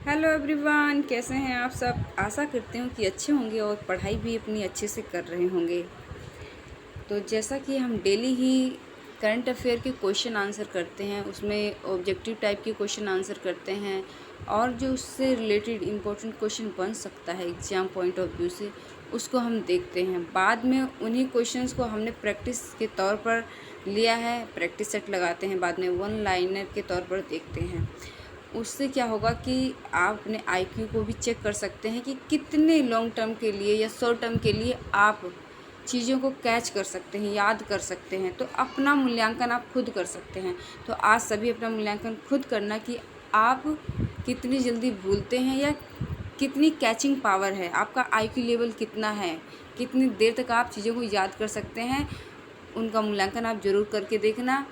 Hello everyone, कैसे हैं आप सब। आशा करती हूँ कि अच्छे होंगे और पढ़ाई भी अपनी अच्छे से कर रहे होंगे। तो जैसा कि हम डेली ही करंट अफेयर के क्वेश्चन आंसर करते हैं, उसमें ऑब्जेक्टिव टाइप के क्वेश्चन आंसर करते हैं और जो उससे रिलेटेड इम्पोर्टेंट क्वेश्चन बन सकता है एग्ज़ाम पॉइंट ऑफ व्यू से, उसको हम देखते हैं। बाद में उन्हीं क्वेश्चंस को हमने प्रैक्टिस के तौर पर लिया है, प्रैक्टिस सेट लगाते हैं, बाद में वन लाइनर के तौर पर देखते हैं। उससे क्या होगा कि आप अपने आईक्यू को भी चेक कर सकते हैं कि कितने लॉन्ग टर्म के लिए या शॉर्ट टर्म के लिए आप चीज़ों को कैच कर सकते हैं, याद कर सकते हैं। तो अपना मूल्यांकन आप खुद कर सकते हैं। तो आज सभी अपना मूल्यांकन खुद करना कि आप कितनी जल्दी भूलते हैं या कितनी कैचिंग पावर है, आपका आईक्यू लेवल कितना है, कितनी देर तक आप चीज़ों को याद कर सकते हैं। उनका मूल्यांकन आप ज़रूर करके देखना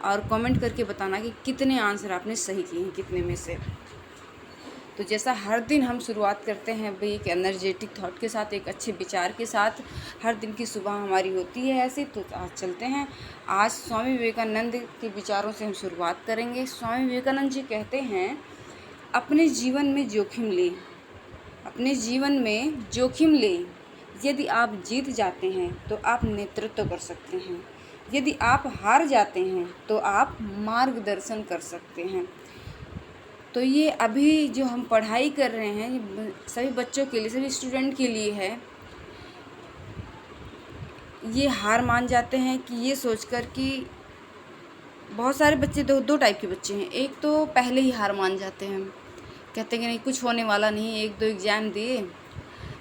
और कमेंट करके बताना कि कितने आंसर आपने सही किए हैं, कितने में से। तो जैसा हर दिन हम शुरुआत करते हैं भाई एक एनर्जेटिक थॉट के साथ, एक अच्छे विचार के साथ, हर दिन की सुबह हमारी होती है ऐसी। तो आज चलते हैं, आज स्वामी विवेकानंद के विचारों से हम शुरुआत करेंगे। स्वामी विवेकानंद जी कहते हैं, अपने जीवन में जोखिम लें, अपने जीवन में जोखिम लें। यदि आप जीत जाते हैं तो आप नेतृत्व कर सकते हैं, यदि आप हार जाते हैं तो आप मार्गदर्शन कर सकते हैं। तो ये अभी जो हम पढ़ाई कर रहे हैं, ये सभी बच्चों के लिए, सभी स्टूडेंट के लिए है। ये हार मान जाते हैं कि ये सोचकर कि बहुत सारे बच्चे, दो टाइप के बच्चे हैं। एक तो पहले ही हार मान जाते हैं, कहते हैं कि नहीं कुछ होने वाला नहीं, एक दो एग्ज़ाम दिए,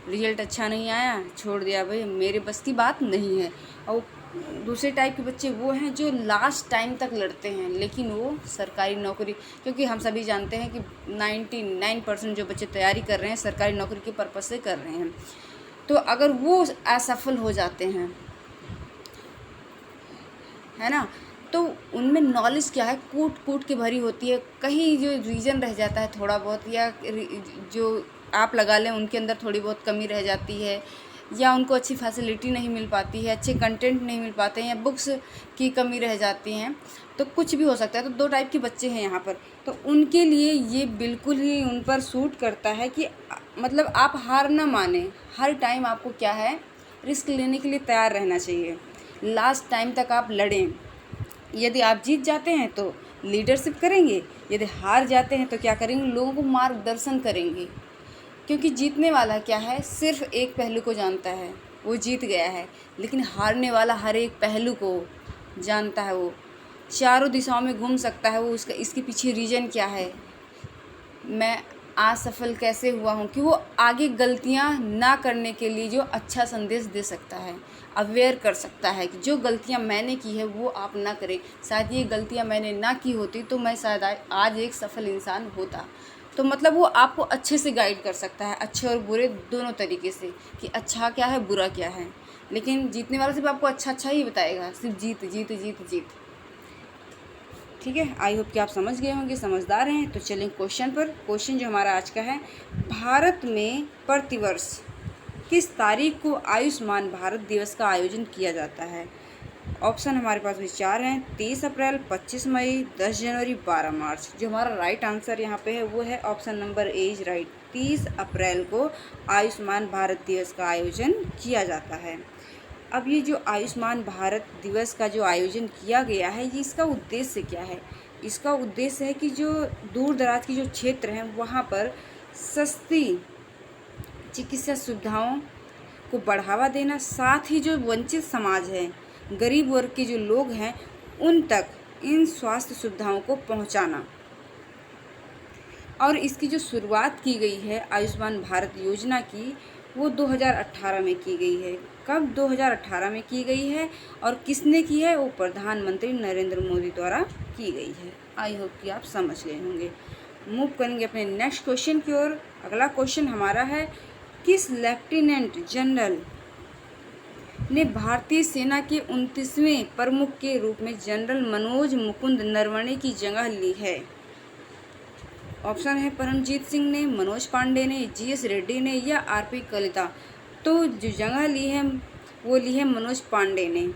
रिजल्ट अच्छा नहीं आया, छोड़ दिया, भाई मेरे बस की बात नहीं है। और दूसरे टाइप के बच्चे वो हैं जो लास्ट टाइम तक लड़ते हैं, लेकिन वो सरकारी नौकरी, क्योंकि हम सभी जानते हैं कि 99% जो बच्चे तैयारी कर रहे हैं सरकारी नौकरी के पर्पज़ से कर रहे हैं। तो अगर वो असफल हो जाते हैं, है ना, तो उनमें नॉलेज क्या है, कूट कूट के भरी होती है। कहीं जो रीजन रह जाता है थोड़ा बहुत, या जो आप लगा लें उनके अंदर थोड़ी बहुत कमी रह जाती है, या उनको अच्छी फैसिलिटी नहीं मिल पाती है, अच्छे कंटेंट नहीं मिल पाते हैं, या बुक्स की कमी रह जाती हैं, तो कुछ भी हो सकता है। तो दो टाइप के बच्चे हैं यहाँ पर। तो उनके लिए ये बिल्कुल ही उन पर सूट करता है कि मतलब आप हार ना माने, हर टाइम आपको क्या है, रिस्क लेने के लिए तैयार रहना चाहिए। लास्ट टाइम तक आप लड़ें। यदि आप जीत जाते हैं तो लीडरशिप करेंगे, यदि हार जाते हैं तो क्या करेंगे, लोगों को मार्गदर्शन करेंगे। क्योंकि जीतने वाला क्या है, सिर्फ एक पहलू को जानता है, वो जीत गया है। लेकिन हारने वाला हर एक पहलू को जानता है, वो चारों दिशाओं में घूम सकता है, वो उसका इसके पीछे रीज़न क्या है, मैं असफल कैसे हुआ हूँ, कि वो आगे गलतियाँ ना करने के लिए जो अच्छा संदेश दे सकता है, अवेयर कर सकता है कि जो गलतियाँ मैंने की है वो आप ना करें। शायद ये गलतियाँ मैंने ना की होती तो मैं शायद आज एक सफल इंसान होता। तो मतलब वो आपको अच्छे से गाइड कर सकता है, अच्छे और बुरे दोनों तरीके से, कि अच्छा क्या है बुरा क्या है। लेकिन जीतने वाला सिर्फ आपको अच्छा ही बताएगा, सिर्फ जीत जीत जीत जीत। ठीक है, आई होप कि आप समझ गए होंगे, समझदार हैं। तो चलिए क्वेश्चन पर। क्वेश्चन जो हमारा आज का है, भारत में प्रतिवर्ष किस तारीख को आयुष्मान भारत दिवस का आयोजन किया जाता है। ऑप्शन हमारे पास भी चार हैं, 30 अप्रैल, 25 मई, 10 जनवरी, 12 मार्च। जो हमारा राइट आंसर यहाँ पे है वो है option number A is right. 30 अप्रैल को आयुष्मान भारत दिवस का आयोजन किया जाता है। अब ये जो आयुष्मान भारत दिवस का जो आयोजन किया गया है, ये इसका उद्देश्य क्या है। इसका उद्देश्य है कि जो दूर दराज की जो क्षेत्र हैं वहाँ पर सस्ती चिकित्सा सुविधाओं को बढ़ावा देना, साथ ही जो वंचित समाज है, गरीब वर्ग के जो लोग हैं, उन तक इन स्वास्थ्य सुविधाओं को पहुंचाना। और इसकी जो शुरुआत की गई है आयुष्मान भारत योजना की, वो 2018 में की गई है। कब 2018 में की गई है और किसने की है, वो प्रधानमंत्री नरेंद्र मोदी द्वारा की गई है। आई होप कि आप समझ गए होंगे। मूव करेंगे अपने नेक्स्ट क्वेश्चन की ओर। अगला क्वेश्चन हमारा है, किस लेफ्टिनेंट जनरल ने भारतीय सेना के 29वें प्रमुख के रूप में जनरल मनोज मुकुंद नरवणे की जगह ली है। ऑप्शन है परमजीत सिंह ने, मनोज पांडे ने, जीएस रेड्डी ने, या आरपी कलिता। तो जो जगह ली है वो ली है मनोज पांडे ने।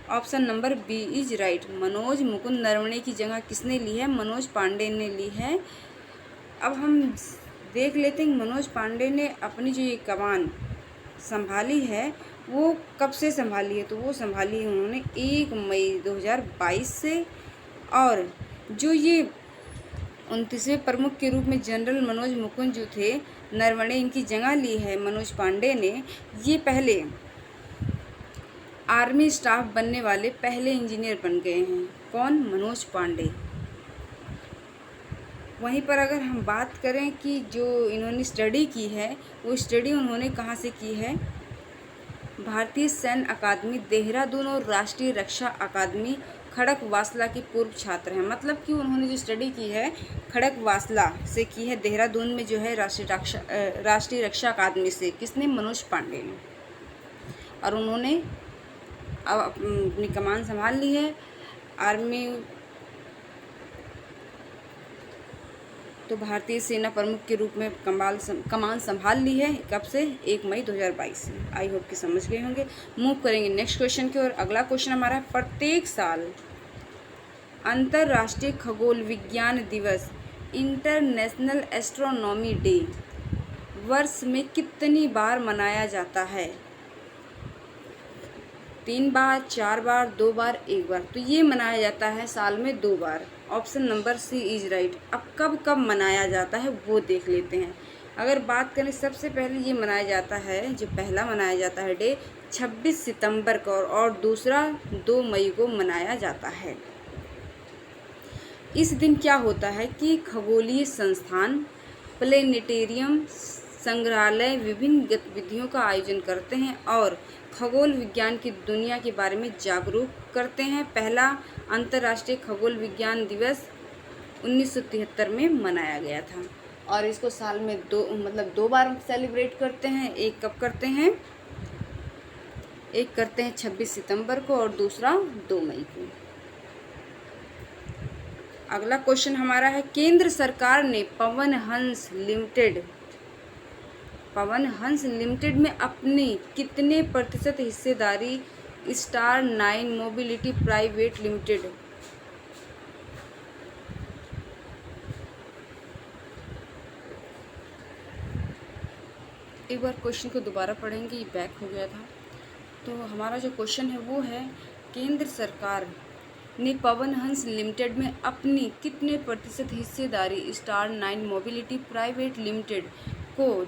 Option number B is right. Manoj Mukund Naravane की जगह किसने ली है, मनोज पांडे ने ली है। अब हम देख लेते हैं मनोज पांडे ने अपनी जो ये कमान संभाली है वो कब से संभाली है। तो वो संभाली है उन्होंने 1 मई 2022 से। और जो ये 29वें प्रमुख के रूप में जनरल मनोज मुकुंद जो थे नरवणे, इनकी जगह ली है मनोज पांडे ने। ये पहले आर्मी स्टाफ बनने वाले पहले इंजीनियर बन गए हैं। कौन? मनोज पांडे। वहीं पर अगर हम बात करें कि जो इन्होंने स्टडी की है वो स्टडी उन्होंने कहाँ से की है? भारतीय सैन्य अकादमी देहरादून और राष्ट्रीय रक्षा अकादमी खड़गवासला के पूर्व छात्र हैं। मतलब कि उन्होंने जो स्टडी की है खड़गवासला से की है, देहरादून में जो है राष्ट्रीय रक्षा अकादमी से। किसने? मनोज पांडे ने। और उन्होंने अब अपनी कमान संभाल ली है आर्मी। तो भारतीय सेना प्रमुख के रूप में कमान संभाल ली है। कब से? 1 मई 2022 से। आई होप कि समझ गए होंगे। मूव करेंगे नेक्स्ट क्वेश्चन की ओर। अगला क्वेश्चन हमारा है, प्रत्येक साल अंतर्राष्ट्रीय खगोल विज्ञान दिवस इंटरनेशनल एस्ट्रोनॉमी डे वर्ष में कितनी बार मनाया जाता है? 3 बार, 4 बार, 2 बार, 1 बार। तो ये मनाया जाता है साल में 2 बार। Option number C is right. अब कब कब मनाया जाता है वो देख लेते हैं। अगर बात करें सबसे पहले ये मनाया जाता है, जो पहला मनाया जाता है डे 26 सितंबर को और दूसरा 2 मई को मनाया जाता है। इस दिन क्या होता है कि खगोलीय संस्थान, प्लेनेटेरियम, संग्रहालय विभिन्न गतिविधियों का आयोजन करते हैं और खगोल विज्ञान की दुनिया के बारे में जागरूक करते हैं। पहला अंतर्राष्ट्रीय खगोल विज्ञान दिवस 1973 में मनाया गया था और इसको साल में 2 बार सेलिब्रेट करते हैं। एक कब करते हैं? एक करते हैं 26 सितंबर को और दूसरा 2 मई को। अगला क्वेश्चन हमारा है, केंद्र सरकार ने पवन हंस लिमिटेड में अपनी कितने प्रतिशत हिस्सेदारी स्टार 9 मोबिलिटी प्राइवेट लिमिटेड एक बार क्वेश्चन को दोबारा पढ़ेंगे, ये बैक हो गया था। तो हमारा जो क्वेश्चन है वो है, केंद्र सरकार ने पवन हंस लिमिटेड में अपनी कितने प्रतिशत हिस्सेदारी स्टार 9 मोबिलिटी प्राइवेट लिमिटेड को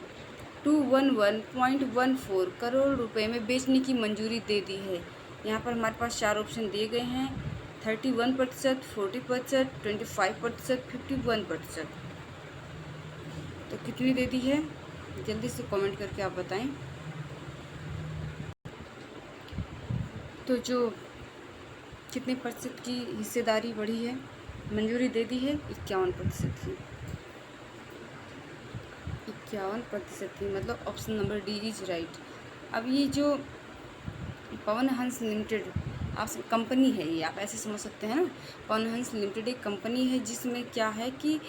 211.14 करोड़ रुपए में बेचने की मंजूरी दे दी है। यहाँ पर हमारे पास 4 ऑप्शन दिए गए हैं, 31%, 40%, 25%, 51%। तो कितनी दे दी है? जल्दी से कमेंट करके आप बताएं। तो जो कितने प्रतिशत की हिस्सेदारी बढ़ी है, मंजूरी दे दी है? 51% की। 51% की, मतलब option number D is right. अब ये जो पवन हंस लिमिटेड आप कंपनी है, ये आप ऐसे समझ सकते हैं ना। पवन हंस लिमिटेड एक कंपनी है जिसमें क्या है कि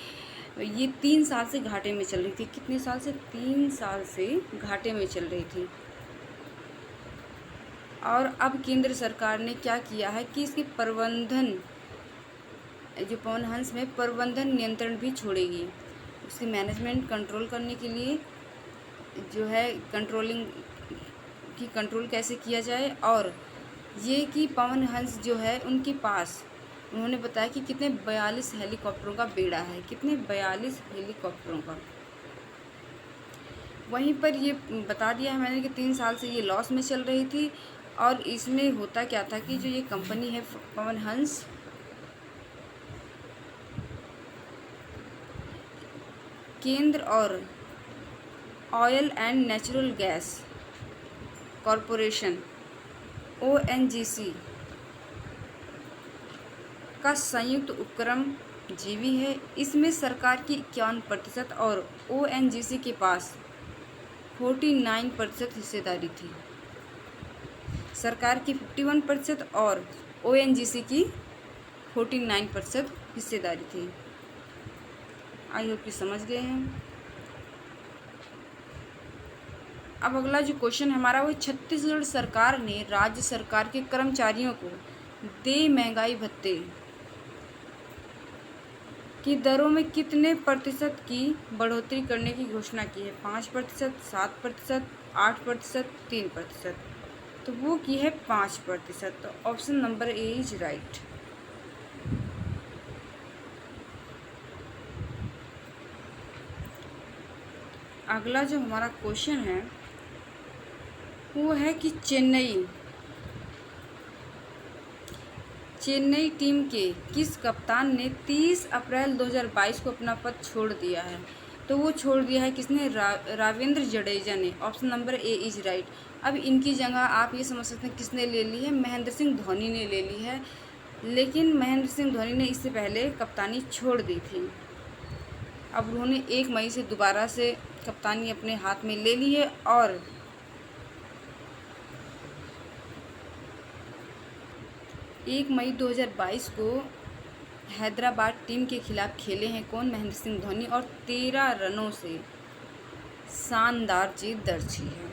ये 3 साल से घाटे में चल रही थी। कितने साल से? 3 साल से घाटे में चल रही थी। और अब केंद्र सरकार ने क्या किया है कि इसके प्रबंधन, जो पवन हंस में प्रबंधन नियंत्रण भी छोड़ेगी। उसकी मैनेजमेंट कंट्रोल करने के लिए जो है कंट्रोल कैसे किया जाए। और ये कि पवन हंस जो है उनके पास उन्होंने बताया कि कितने 42 हेलीकॉप्टरों का बेड़ा है। कितने? 42 हेलीकॉप्टरों का। वहीं पर ये बता दिया है मैंने कि 3 साल से ये लॉस में चल रही थी। और इसमें होता क्या था कि जो ये कंपनी है पवन हंस, केंद्र और oil and natural gas corporation ONGC का संयुक्त उपक्रम जीवी है। इसमें सरकार की 51% और ONGC के पास 49% हिस्सेदारी थी। सरकार की 51% और ONGC की 49% हिस्सेदारी थी। आई होप कि समझ गए हैं। अब अगला जो क्वेश्चन हमारा वो, छत्तीसगढ़ सरकार ने राज्य सरकार के कर्मचारियों को देय महंगाई भत्ते कि दरों में कितने प्रतिशत की बढ़ोतरी करने की घोषणा की है? 5%, 7%, 8%, 3%। तो वो की है 5%। तो option number A is right. अगला जो हमारा क्वेश्चन है वो है कि चेन्नई टीम के किस कप्तान ने 30 अप्रैल 2022 को अपना पद छोड़ दिया है? तो वो छोड़ दिया है किसने? रविंद्र जडेजा ने। Option number A is right. अब इनकी जगह आप ये समझ सकते हैं किसने ले ली है? महेंद्र सिंह धोनी ने ले ली है। लेकिन महेंद्र सिंह धोनी ने इससे पहले कप्तानी छोड़ दी थी। अब उन्होंने 1 मई से दोबारा से कप्तानी अपने हाथ में ले ली है। और 1 मई 2022 को हैदराबाद टीम के खिलाफ खेले हैं कौन? महेंद्र सिंह धोनी। और 13 रनों से शानदार जीत दर्ज की है।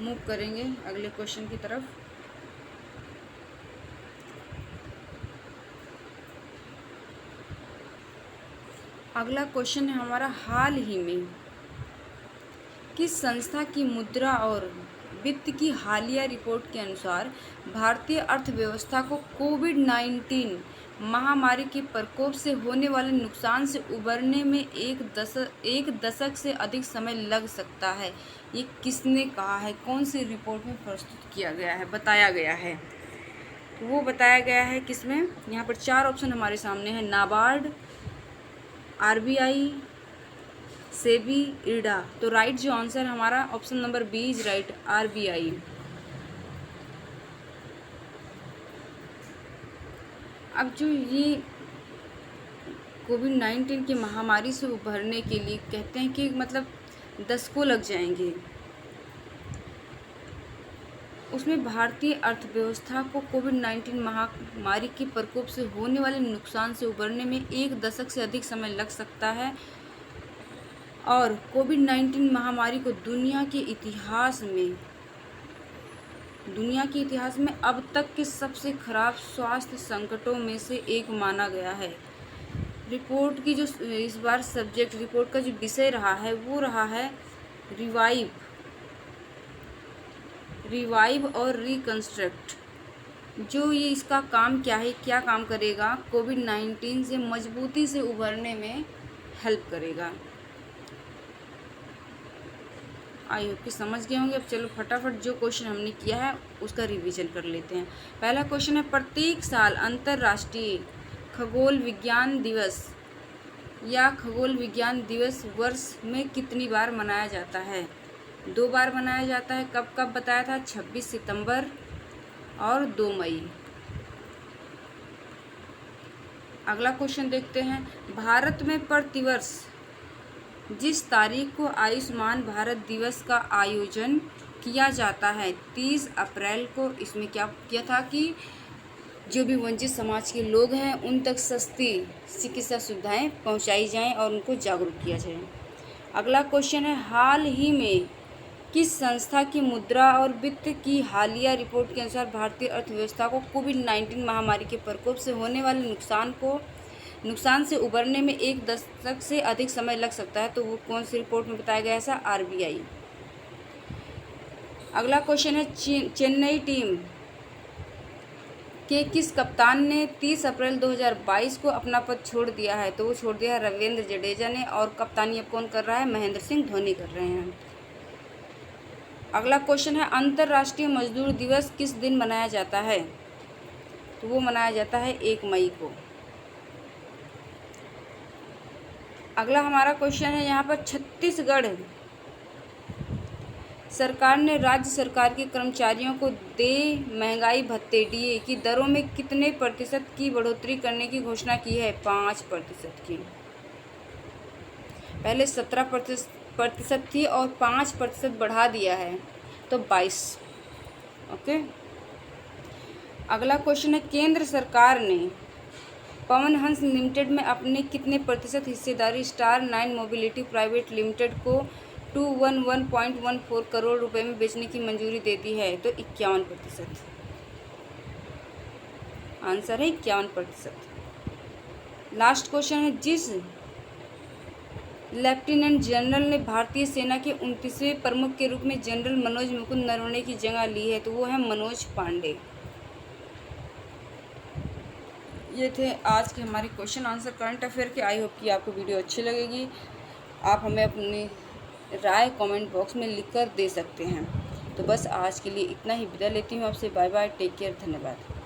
मूव करेंगे अगले क्वेश्चन की तरफ। अगला क्वेश्चन है हमारा, हाल ही में किस संस्था की मुद्रा और वित्त की हालिया रिपोर्ट के अनुसार भारतीय अर्थव्यवस्था को कोविड-19 महामारी के प्रकोप से होने वाले नुकसान से उबरने में एक दशक से अधिक समय लग सकता है? ये किसने कहा है? कौन सी रिपोर्ट में प्रस्तुत किया गया है, बताया गया है? तो वो बताया गया है किसमें? यहाँ पर 4 ऑप्शन हमारे सामने हैं। नाबार्ड, आरबीआई, सेबी, इरडा। तो राइट जो आंसर हमारा option number B is right, RBI. अब जो ये कोविड-19 की महामारी से उभरने के लिए कहते हैं कि मतलब दशकों लग जाएंगे, उसमें भारतीय अर्थव्यवस्था को कोविड-19 महामारी के प्रकोप से होने वाले नुकसान से उबरने में 1 दशक से अधिक समय लग सकता है। और कोविड-19 महामारी को दुनिया के इतिहास में अब तक के सबसे खराब स्वास्थ्य संकटों में से एक माना गया है। रिपोर्ट की जो इस बार रिपोर्ट का जो विषय रहा है वो रहा है रिवाइव और रिकंस्ट्रक्ट। जो ये इसका काम क्या काम करेगा? कोविड-19 से मजबूती से उभरने में हेल्प करेगा। आई होप कि समझ गए होंगे। अब चलो फटाफट जो क्वेश्चन हमने किया है उसका रिवीजन कर लेते हैं। पहला क्वेश्चन है, प्रत्येक साल अंतर्राष्ट्रीय खगोल विज्ञान दिवस या खगोल विज्ञान दिवस वर्ष में कितनी बार मनाया जाता है? 2 बार मनाया जाता है। कब कब बताया था? 26 सितंबर और 2 मई। अगला क्वेश्चन देखते हैं, भारत में प्रतिवर्ष जिस तारीख को आयुष्मान भारत दिवस का आयोजन किया जाता है 30 अप्रैल को, इसमें क्या किया था कि जो भी वंचित समाज के लोग हैं उन तक सस्ती चिकित्सा सुविधाएं पहुंचाई जाएं और उनको जागरूक किया जाए। अगला क्वेश्चन है, हाल ही में किस संस्था की मुद्रा और वित्त की हालिया रिपोर्ट के अनुसार भारतीय अर्थव्यवस्था को कोविड-19 महामारी के प्रकोप से होने वाले नुकसान से उबरने में 1 दशक से अधिक समय लग सकता है? तो वो कौन सी रिपोर्ट में बताया गया? ऐसा आरबीआई। अगला क्वेश्चन है, चेन्नई टीम के किस कप्तान ने 30 अप्रैल 2022 को अपना पद छोड़ दिया है? तो वो छोड़ दिया है रविंद्र जडेजा ने। और कप्तानी अब कौन कर रहा है? महेंद्र सिंह धोनी कर रहे हैं। अगला क्वेश्चन है, अंतर्राष्ट्रीय मजदूर दिवस किस दिन मनाया जाता है? तो वो मनाया जाता है 1 मई को। अगला हमारा क्वेश्चन है, यहाँ पर छत्तीसगढ़ सरकार ने राज्य सरकार के कर्मचारियों को देय महंगाई भत्ते डीए की दरों में कितने प्रतिशत की बढ़ोतरी करने की घोषणा की है? 5% की। पहले 17% थी और 5% बढ़ा दिया है, तो 22। ओके। अगला क्वेश्चन है, केंद्र सरकार ने पवन हंस लिमिटेड में अपने कितने प्रतिशत हिस्सेदारी स्टार 9 मोबिलिटी प्राइवेट लिमिटेड को 211.14 करोड़ रुपए में बेचने की मंजूरी दे दी है? तो 51%। आंसर है 51%। लास्ट क्वेश्चन है, जिस लेफ्टिनेंट जनरल ने भारतीय सेना के 29वें प्रमुख के रूप में जनरल मनोज मुकुंद नरवणे की जगह ली है, तो वो है मनोज पांडे। ये थे आज के हमारे क्वेश्चन आंसर करंट अफेयर के। आई होप कि आपको वीडियो अच्छी लगेगी। आप हमें अपनी राय कमेंट बॉक्स में लिखकर दे सकते हैं। तो बस आज के लिए इतना ही, विदा लेती हूँ आपसे। बाय बाय, टेक केयर, धन्यवाद।